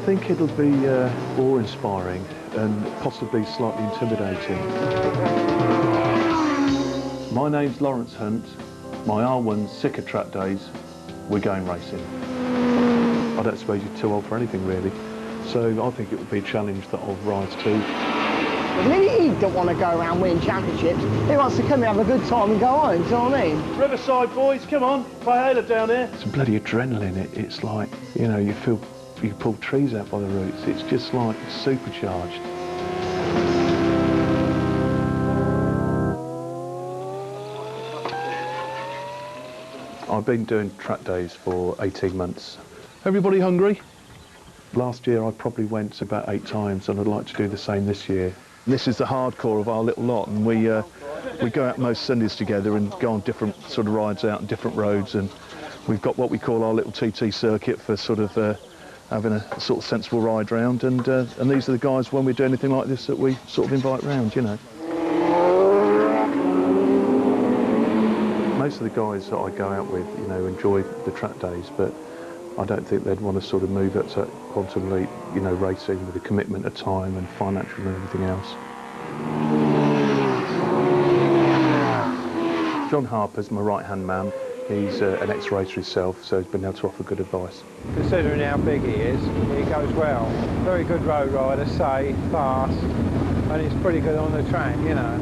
think it'll be awe-inspiring and possibly slightly intimidating. My name's Lawrence Hunt. My R1's sick of track days. We're going racing. I don't suppose you're too old for anything, really. So I think it would be a challenge that I'll rise to. He don't want to go around winning championships. He wants to come and have a good time and go home, do you know what I mean? Riverside boys, come on, play Halo down here. Some bloody adrenaline. It's like, you know, you feel you pull trees out by the roots. It's just like supercharged. I've been doing track days for 18 months. Everybody hungry? Last year I probably went about 8 times, and I'd like to do the same this year. This is the hardcore of our little lot, and we go out most Sundays together and go on different sort of rides out on different roads, and we've got what we call our little TT circuit for sort of having a sort of sensible ride round, and these are the guys, when we do anything like this, that we sort of invite round, you know. Most of the guys that I go out with, you know, enjoy the track days, but I don't think they'd want to sort of move up to quantum leap, you know, racing with a commitment of time and financial and everything else. John Harper's my right-hand man. He's an ex-racer himself, so he's been able to offer good advice. Considering how big he is, he goes well. Very good road rider, safe, fast, and he's pretty good on the track, you know.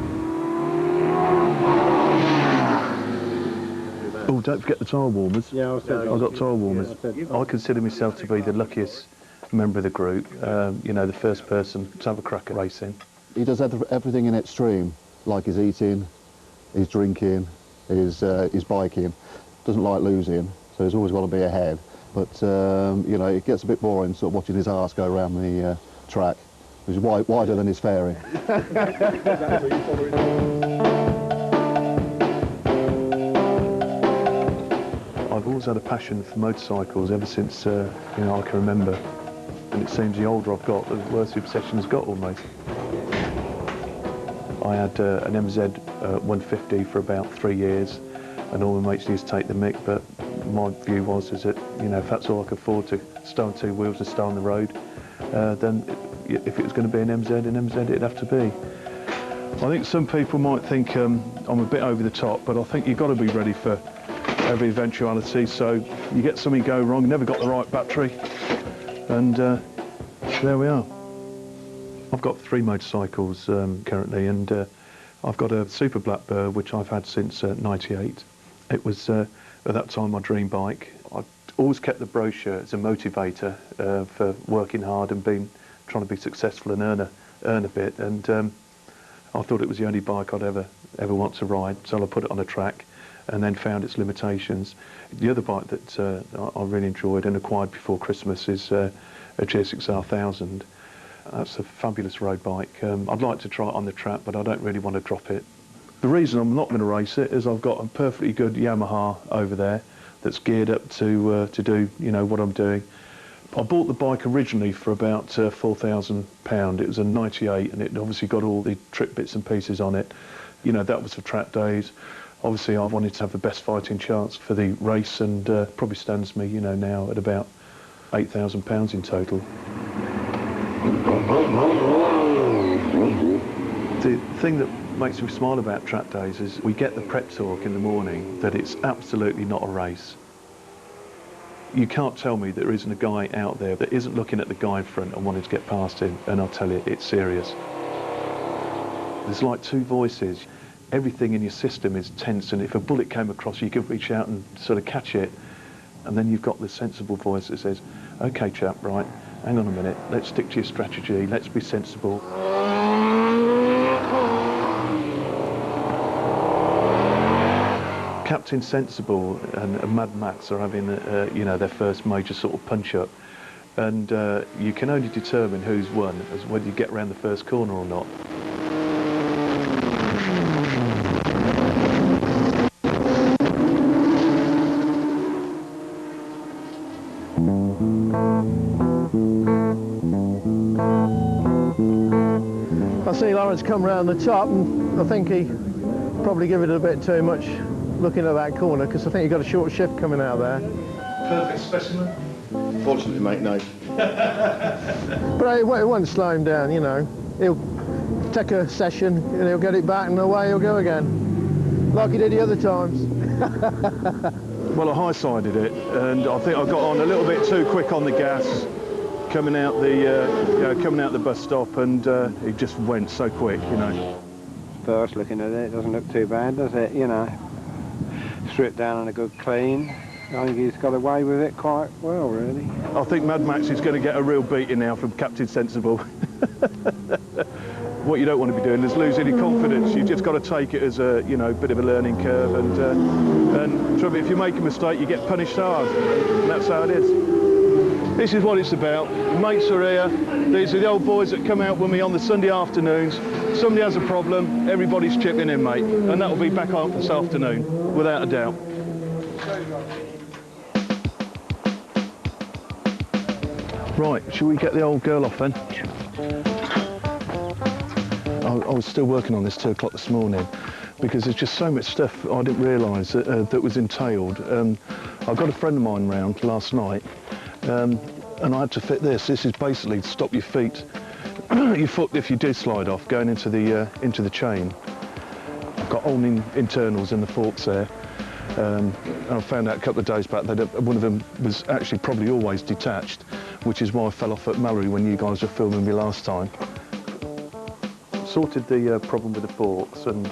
Oh, don't forget the tyre warmers. Yeah, I've got tyre warmers. Yeah, I consider myself to be the luckiest member of the group, you know, the first person to have a crack at racing. He does everything in extreme, like his eating, his drinking, his biking. Doesn't like losing, so he's always got to be ahead. But, you know, it gets a bit boring sort of watching his arse go around the track, which is wider than his fairing. I've always had a passion for motorcycles ever since, you know, I can remember. And it seems the older I've got, the worse the obsession has got almost. I had an MZ 150 for about 3 years, and all my mates used to take the mick, but my view was is that, you know, if that's all I could afford to stay on 2 wheels and stay on the road, then if it was going to be an MZ it'd have to be. I think some people might think I'm a bit over the top, but I think you've got to be ready for every eventuality. So you get something go wrong, never got the right battery, and there we are. I've got 3 motorcycles currently, and I've got a Super Blackbird which I've had since '98. It was at that time my dream bike. I've always kept the brochure as a motivator for working hard and trying to be successful and earn a bit, and I thought it was the only bike I'd ever want to ride, so I put it on a track and then found its limitations. The other bike that I really enjoyed and acquired before Christmas is a GSX-R 1000. That's a fabulous road bike. I'd like to try it on the track, but I don't really want to drop it. The reason I'm not going to race it is I've got a perfectly good Yamaha over there that's geared up to do, you know, what I'm doing. I bought the bike originally for about £4,000. It was a '98, and it obviously got all the trip bits and pieces on it. You know, that was for track days. Obviously, I wanted to have the best fighting chance for the race, and probably stands me, you know, now at about £8,000 in total. The thing that makes me smile about track days is we get the prep talk in the morning that it's absolutely not a race. You can't tell me there isn't a guy out there that isn't looking at the guy in front and wanting to get past him, and I'll tell you, it's serious. There's like 2 voices. Everything in your system is tense, and if a bullet came across you could reach out and sort of catch it, and then you've got the sensible voice that says, OK chap, right, hang on a minute, let's stick to your strategy, let's be sensible. Captain Sensible and Mad Max are having, you know, their first major sort of punch-up, and you can only determine who's won as whether you get around the first corner or not. I see Lawrence come round the top, and I think he probably give it a bit too much looking at that corner, because I think he got a short shift coming out there. Perfect specimen. Fortunately, mate, no. But it won't slow him down, you know. He'll take a session and he'll get it back and away he'll go again. Like he did the other times. Well, I high-sided it, and I think I got on a little bit too quick on the gas coming out the bus stop, and it just went so quick, you know. First looking at it, doesn't look too bad, does it? You know, stripped down and a good clean. I think he's got away with it quite well, really. I think Mad Max is going to get a real beating now from Captain Sensible. What you don't want to be doing is losing your confidence. You just got to take it as a, you know, bit of a learning curve, and trouble, if you make a mistake, you get punished hard, and that's how it is. This is what it's about. Mates are here. These are the old boys that come out with me on the Sunday afternoons. Somebody has a problem, everybody's chipping in, mate, and that'll be back on this afternoon, without a doubt. Right, shall we get the old girl off then? I was still working on this 2 o'clock this morning because there's just so much stuff I didn't realise that was entailed. I got a friend of mine round last night and I had to fit this. This is basically to stop your feet, your foot if you do slide off going into the chain. I've got old internals in the forks there. And I found out a couple of days back that one of them was actually probably always detached, which is why I fell off at Mallory when you guys were filming me last time. Sorted the problem with the forks and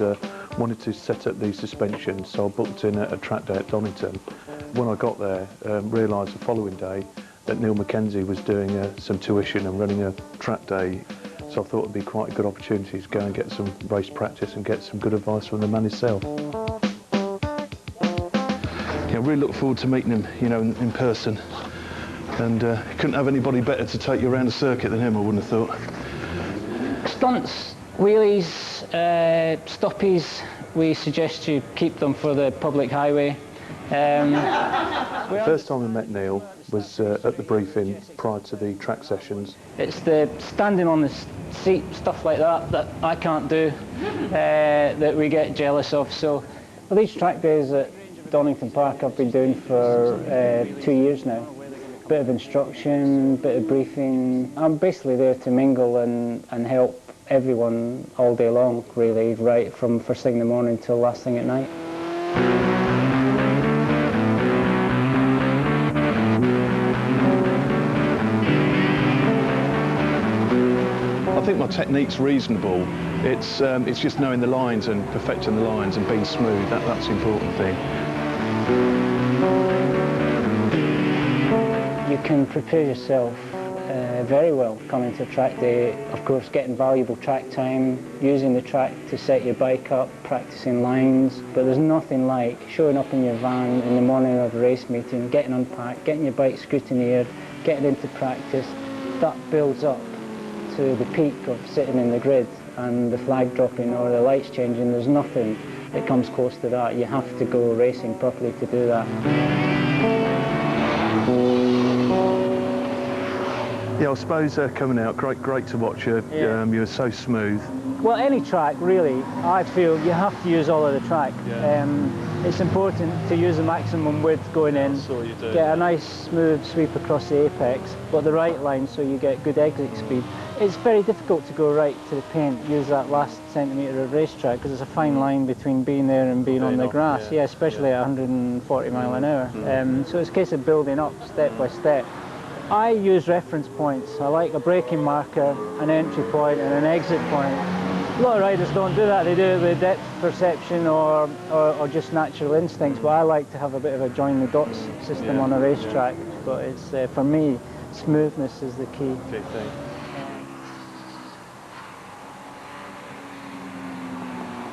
wanted to set up the suspension, so I booked in a track day at Donington. When I got there, realised the following day that Neil Mackenzie was doing some tuition and running a track day, so I thought it'd be quite a good opportunity to go and get some race practice and get some good advice from the man himself. Yeah, I really look forward to meeting him, you know, in person, and couldn't have anybody better to take you around the circuit than him, I wouldn't have thought. Stunts, wheelies, stoppies, we suggest you keep them for the public highway. The first time I met Neil was at the briefing prior to the track sessions. It's the standing on the seat, stuff like that I can't do, that we get jealous of. So well, these track days at Donington Park I've been doing for 2 years now. Bit of instruction, bit of briefing. I'm basically there to mingle and help everyone all day long, really, right from first thing in the morning till last thing at night. I think my technique's reasonable. It's just knowing the lines and perfecting the lines and being smooth. That's the important thing. You can prepare yourself very well coming to a track day. Of course, getting valuable track time, using the track to set your bike up, practicing lines, but there's nothing like showing up in your van in the morning of a race meeting, getting unpacked, getting your bike scrutineered, getting into practice. That builds up to the peak of sitting in the grid and the flag dropping or the lights changing. There's nothing that comes close to that. You have to go racing properly to do that. Yeah, I suppose coming out, great to watch you. Yeah. You were so smooth. Well, any track, really, I feel you have to use all of the track. Yeah. It's important to use the maximum width going in, You do. get a nice smooth sweep across the apex, but the right line so you get good exit speed. It's very difficult to go right to the paint, use that last centimetre of racetrack, because there's a fine line between being there and being on the grass, yeah, especially at 140 mile an hour. So it's a case of building up step by step. I use reference points. I like a braking marker, an entry point and an exit point. A lot of riders don't do that. They do it with depth perception or just natural instincts, but I like to have a bit of a join the dots system on a racetrack. But it's for me, smoothness is the key. Key thing.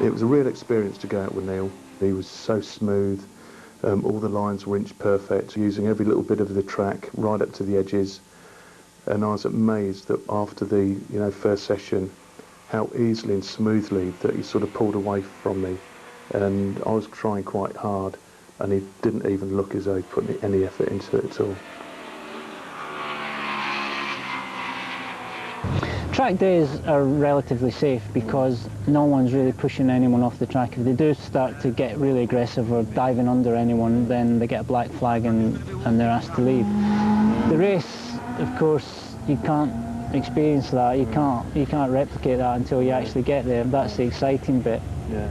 It was a real experience to go out with Neil. He was so smooth. All the lines were inch perfect, using every little bit of the track right up to the edges. And I was amazed that after the first session, how easily and smoothly that he sort of pulled away from me. And I was trying quite hard, and he didn't even look as though he put any effort into it at all. Track days are relatively safe because no one's really pushing anyone off the track. If they do start to get really aggressive or diving under anyone, then they get a black flag and they're asked to leave. The race, of course, you can't experience that. You can't replicate that until you actually get there. That's the exciting bit. Yeah.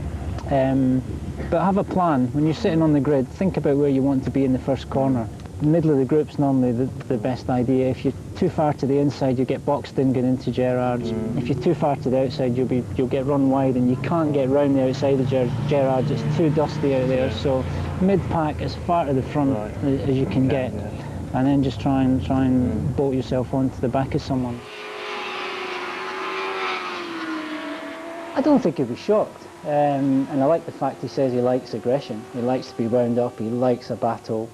But have a plan. When you're sitting on the grid, think about where you want to be in the first corner. The middle of the group's normally the best idea. If you're too far to the inside, you'll get boxed in going into Gerrards. If you're too far to the outside, you'll get run wide, and you can't get round the outside of Gerrards. It's too dusty out there. So mid-pack, as far to the front as you can get, and then just try and bolt yourself onto the back of someone. I don't think he'll be shocked. And I like the fact he says he likes aggression. He likes to be wound up, he likes a battle.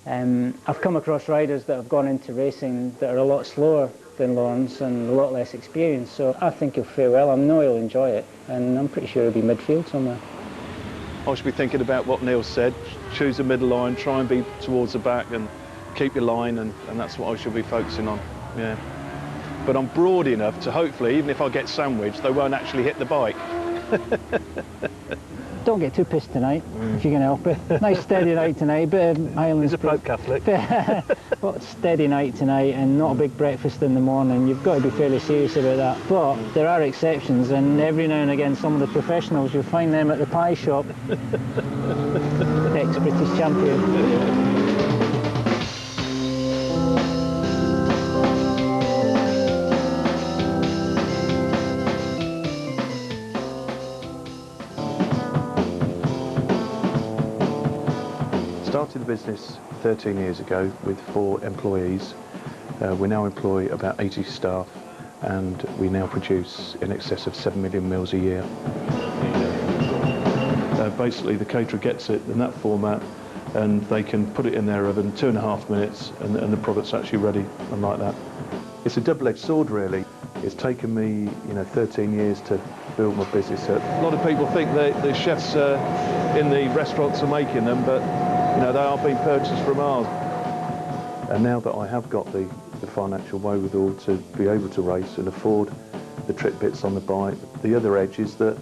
I've come across riders that have gone into racing that are a lot slower than Lawrence and a lot less experienced, so I think he'll fare well. I know he'll enjoy it, and I'm pretty sure he'll be midfield somewhere. I should be thinking about what Neil said, choose a middle line, try and be towards the back and keep your line, and that's what I should be focusing on, yeah. But I'm broad enough to hopefully, even if I get sandwiched, they won't actually hit the bike. Don't get too pissed tonight, if you can help it. Nice steady night tonight, bit of Highlands. He's a Pope Catholic. Steady night tonight and not a big breakfast in the morning. You've got to be fairly serious about that. But there are exceptions, and every now and again some of the professionals, you'll find them at the pie shop. Ex-British champion. Started the business 13 years ago with 4 employees. We now employ about 80 staff, and we now produce in excess of 7 million meals a year. Basically the caterer gets it in that format, and they can put it in their oven 2.5 minutes, and the product's actually ready, and like that. It's a double-edged sword really. It's taken me 13 years to build my business up. A lot of people think that the chefs in the restaurants are making them, but they are being purchased from ours. And now that I have got the financial wherewithal to be able to race and afford the trip bits on the bike, the other edge is that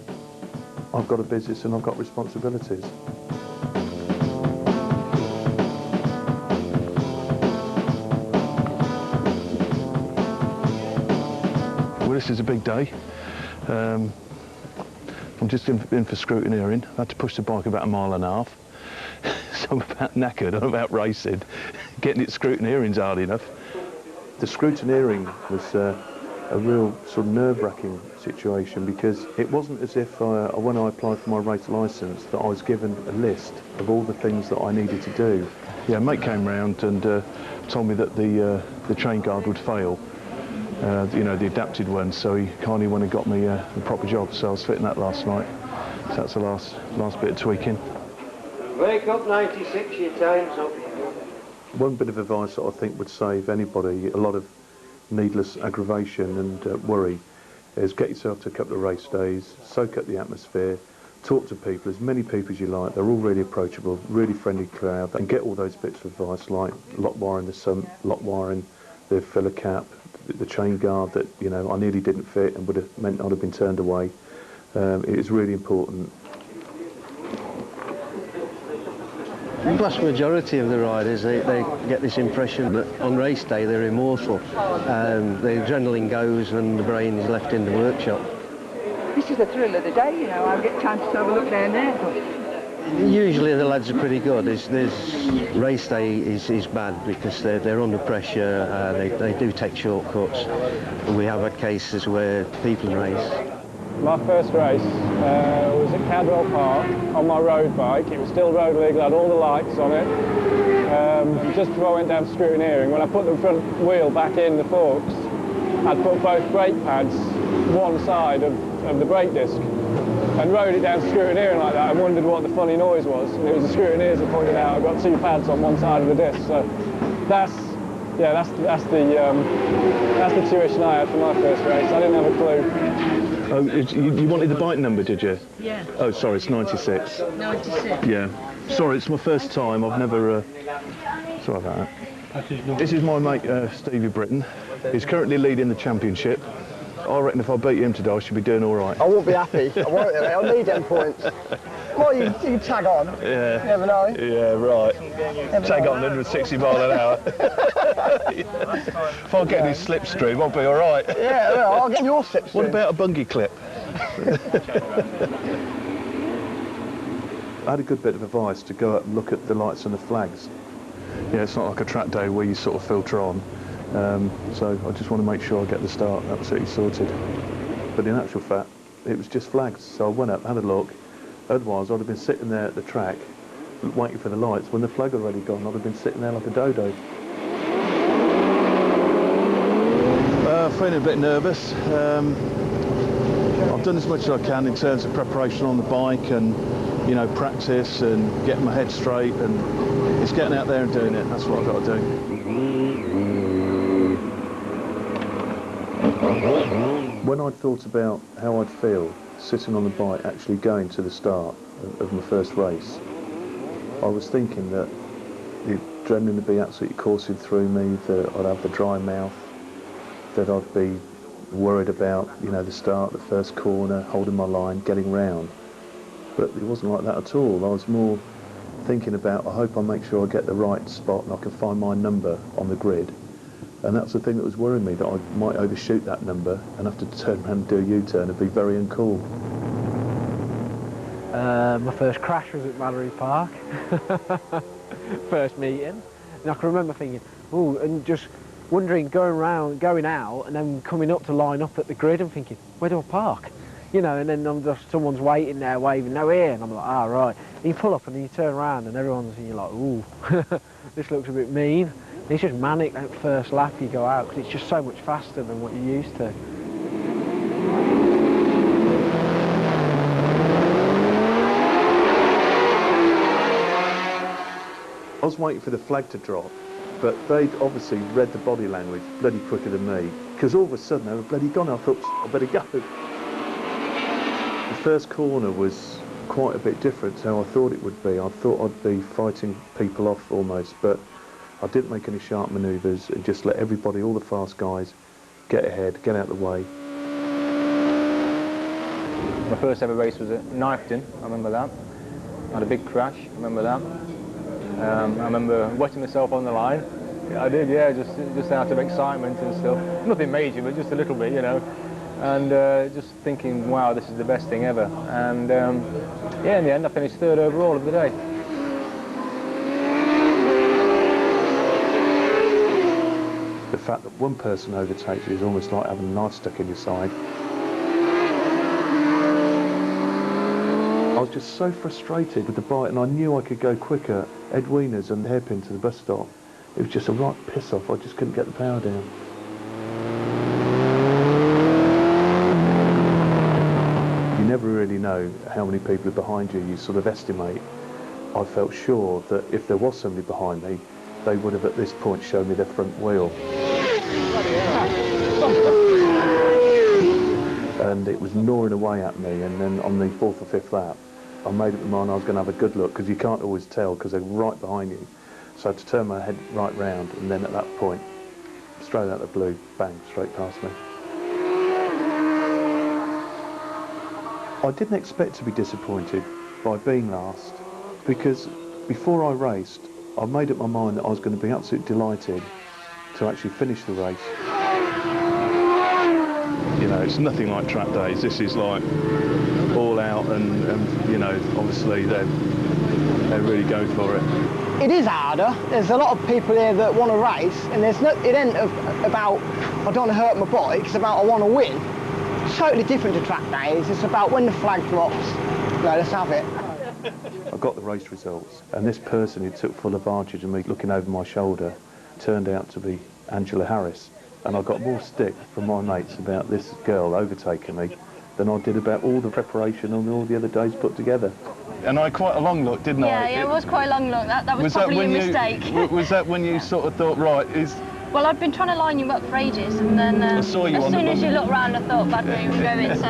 I've got a business and I've got responsibilities. Well, this is a big day. I'm just in for scrutineering. I had to push the bike about 1.5 miles. So I'm about knackered, I'm about racing. Getting it scrutineering's hard enough. The scrutineering was a real sort of nerve-wracking situation, because it wasn't as if when I applied for my race licence that I was given a list of all the things that I needed to do. Yeah, mate came round and told me that the chain guard would fail, the adapted one, so he kindly went and got me a proper job, so I was fitting that last night. So that's the last bit of tweaking. Wake up 96, your time's up. One bit of advice that I think would save anybody a lot of needless aggravation and worry is get yourself to a couple of race days, soak up the atmosphere, talk to people, as many people as you like. They're all really approachable, really friendly crowd, and get all those bits of advice like lock wiring the sump, lock wiring the filler cap, the chain guard that I nearly didn't fit and would have meant I'd have been turned away. It is really important. The vast majority of the riders, they get this impression that on race day they're immortal. The adrenaline goes and the brain is left in the workshop. This is the thrill of the day, I get a chance to have a look down there. Usually the lads are pretty good. Race day is bad because they're under pressure, they do take shortcuts. We have had cases where people race. My first race was at Cadwell Park on my road bike. It was still road legal, had all the lights on it. Just before I went down to scrutineering, when I put the front wheel back in the forks, I'd put both brake pads one side of the brake disc and rode it down to scrutineering like that and wondered what the funny noise was. And it was the scrutineers that pointed out I've got 2 pads on one side of the disc. So that's the tuition I had for my first race. I didn't have a clue. Oh, you wanted the bike number, did you? Yeah. Oh, sorry, it's 96. 96? Yeah. Sorry, it's my first time. I've never... Sorry about that. This is my mate, Stevie Britton. He's currently leading the championship. I reckon if I beat him today, I should be doing all right. I won't be happy. I won't. I'll need them points. Well, you can tag on. Yeah. You never know. Yeah, right. Never Tag know. on 160 mile an hour. If I get any slipstream, I'll be all right. Yeah, well, I'll get your slipstream. What about a bungee clip? I had a good bit of advice to go up and look at the lights and the flags. Yeah, it's not like a track day where you sort of filter on. So I just want to make sure I get the start absolutely sorted. But in actual fact, it was just flags. So I went up, had a look. Otherwise, I'd have been sitting there at the track, waiting for the lights. When the flag had already gone, I'd have been sitting there like a dodo. Feeling a bit nervous. I've done as much as I can in terms of preparation on the bike and, you know, practice and getting my head straight, and it's getting out there and doing it. That's what I've got to do. When I'd thought about how I'd feel sitting on the bike actually going to the start of my first race, I was thinking that the adrenaline would be absolutely coursing through me, that I'd have the dry mouth, that I'd be worried about, you know, the start, the first corner, holding my line, getting round. But it wasn't like that at all. I was more thinking about, I hope I make sure I get the right spot and I can find my number on the grid. And that's the thing that was worrying me, that I might overshoot that number and have to turn around and do a U-turn and be very uncool. My first crash was at Mallory Park. First meeting. And I can remember thinking, oh, and just wondering, going out and then coming up to line up at the grid and thinking, where do I park? You know, and then someone's waiting there waving, no, here, and I'm like, ah, right. And you pull up and you turn around and everyone's, and you're like, ooh, this looks a bit mean. And it's just manic that first lap you go out, because it's just so much faster than what you're used to. I was waiting for the flag to drop, but they'd obviously read the body language bloody quicker than me, because all of a sudden they were bloody gone. I thought, I better go. The first corner was quite a bit different to how I thought it would be. I thought I'd be fighting people off almost, but I didn't make any sharp manoeuvres and just let everybody, all the fast guys, get ahead, get out of the way. My first ever race was at Knifeton, I remember that. I had a big crash, I remember that. I remember wetting myself on the line. I did, yeah, just out of excitement and stuff. Nothing major, but just a little bit, you know. And just thinking, wow, this is the best thing ever. And yeah, in the end, I finished third overall of the day. The fact that one person overtakes you is almost like having a knife stuck in your side. I was just so frustrated with the bike, and I knew I could go quicker. Ed Wiener's and the hairpin to the bus stop. It was just a right piss off. I just couldn't get the power down. You never really know how many people are behind you. You sort of estimate. I felt sure that if there was somebody behind me, they would have at this point shown me their front wheel. And it was gnawing away at me, and then on the 4th or 5th lap, I made up my mind I was going to have a good look, because you can't always tell because they're right behind you. So I had to turn my head right round, and then at that point, straight out of the blue, bang, straight past me. I didn't expect to be disappointed by being last, because before I raced, I made up my mind that I was going to be absolutely delighted to actually finish the race. You know, it's nothing like track days. This is like all out, and you know, obviously they're really going for it. It is harder. There's a lot of people here that want to race, and there's no, it ain't about I don't want to hurt my bike. It's about I want to win. It's totally different to track days. It's about when the flag drops, no, let's have it. I got the race results, and this person who took full advantage of me looking over my shoulder turned out to be Angela Harris. And I got more stick from my mates about this girl overtaking me than I did about all the preparation and all the other days put together. And I had quite a long look, didn't I? Yeah, it was quite a long look. That was probably a mistake. Was that when you sort of thought, right, Well, I'd been trying to line you up for ages, and then as soon as you looked round, I thought, bad move, we're going. So,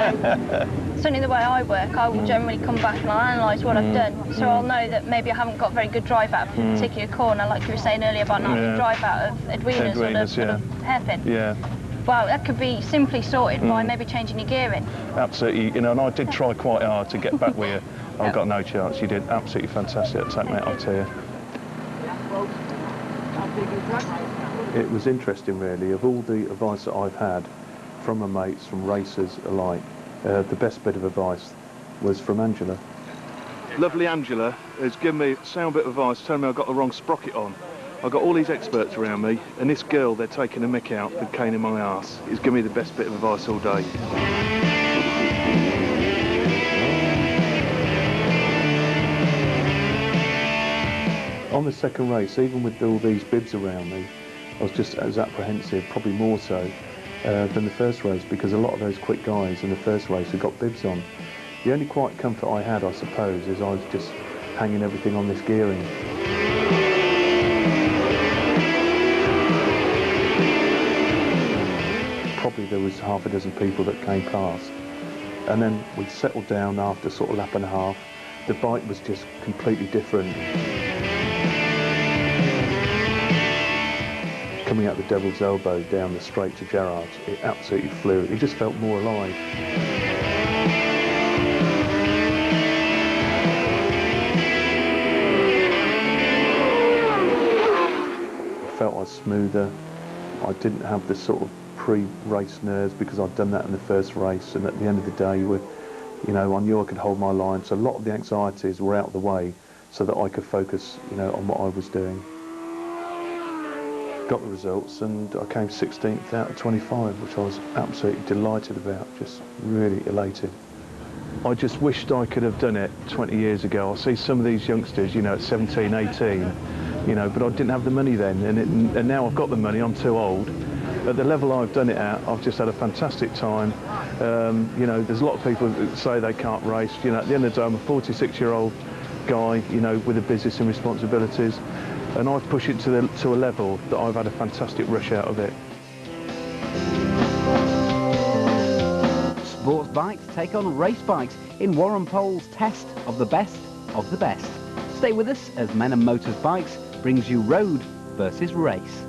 certainly the way I work, I will generally come back and I'll analyse what I've done. So I'll know that maybe I haven't got very good drive out of a particular corner, like you were saying earlier about not having drive out of Edwina's or the sort of hairpin. Yeah. Well, that could be simply sorted by maybe changing your gearing. Absolutely, you know, and I did try quite hard to get back with you. I got no chance. You did absolutely fantastic. Take me out, I'll tell you. It was interesting, really. Of all the advice that I've had from my mates, from racers alike, the best bit of advice was from Angela. Lovely Angela has given me a sound bit of advice, telling me I've got the wrong sprocket on. I've got all these experts around me, and this girl, they're taking a mick out, the cane in my arse. It's given me the best bit of advice all day. On the second race, even with all these bibs around me, I was just as apprehensive, probably more so, than the first race, because a lot of those quick guys in the first race had got bibs on. The only quiet comfort I had, I suppose, is I was just hanging everything on this gearing. Probably there was half a dozen people that came past. And then we settled down after sort of lap and a half. The bike was just completely different. Coming out the Devil's Elbow down the straight to Gerrard's, it absolutely flew. It just felt more alive. I felt I was smoother. I didn't have the sort of pre-race nerves because I'd done that in the first race, and at the end of the day, you know, I knew I could hold my line, so a lot of the anxieties were out of the way so that I could focus, you know, on what I was doing. Got the results, and I came 16th out of 25, which I was absolutely delighted about, just really elated. I just wished I could have done it 20 years ago. I see some of these youngsters, you know, at 17, 18, you know, but I didn't have the money then, and now I've got the money, I'm too old. At the level I've done it at, I've just had a fantastic time. You know, there's a lot of people that say they can't race. You know, at the end of the day, I'm a 46-year-old guy, you know, with a business and responsibilities, and I've pushed it to a level that I've had a fantastic rush out of it. Sports bikes take on race bikes in Warren Pole's test of the best of the best. Stay with us as Men and Motors Bikes brings you road versus race.